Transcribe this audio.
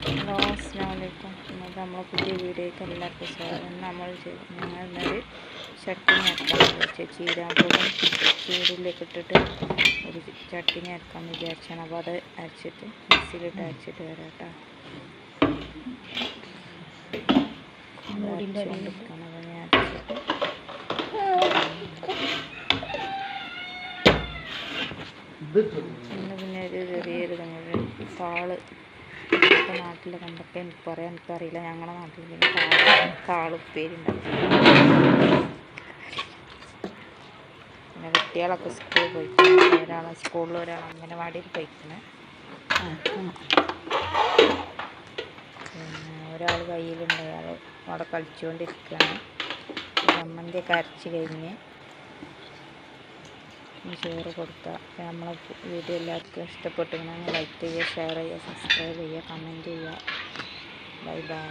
Hello അസ്സലാമലൈക്കും. ഇന്നത്തെ നമ്മളെ പുതിയ വീഡിയോയ്ക്ക് എല്ലാവർക്കും സ്വാഗതം. ഞങ്ങൾ ഇന്നൊരു ചട്ടിനി അരക്കാൻ വിചാരിച്ചു. ചീരാപ്പൊടിയും ചീരുള്ളിയൊക്കെ ഇട്ടിട്ട് ഒരു ചട്ടിനി അരക്കാൻ വിചാരിച്ചാണ്. അപ്പോൾ അത് അരച്ചിട്ട് മിക്സിയിലിട്ട് അരച്ചിട്ട് വരാം കേട്ടോ. അരച്ചുകൊണ്ടിരിക്കണം. അപ്പോൾ ഞാൻ അരച്ചിട്ട് പിന്നെ ഒരു ചെറിയൊരു താള് നമ്മുടെ നാട്ടിലൊക്കെ എന്തൊക്കെ എനിക്ക് പറയാൻ എനിക്കറിയില്ല. ഞങ്ങളുടെ നാട്ടിൽ പിന്നെ താളുപ്പേരി ഉണ്ടാക്കും. പിന്നെ കുട്ടികളൊക്കെ സ്കൂളിൽ പോയിട്ടുണ്ട്. ഒരാളെ സ്കൂളിൽ ഒരാൾ അംഗനവാടിയിൽ പോയിക്കുന്നത്. പിന്നെ ഒരാൾ കയ്യിലുണ്ട്. അയാൾ അവിടെ കളിച്ചുകൊണ്ടിരിക്കുകയാണ്. ചമ്മന്തിയൊക്കെ അരച്ച് കഴിഞ്ഞ് ചോറ് കൊടുക്കുക. നമ്മളെ വീഡിയോ എല്ലാവർക്കും ഇഷ്ടപ്പെട്ടിട്ടുണ്ടെങ്കിൽ ലൈക്ക് ചെയ്യുക, ഷെയർ ചെയ്യുക, സബ്സ്ക്രൈബ് ചെയ്യുക, കമൻറ്റ് ചെയ്യുക. Bye bye.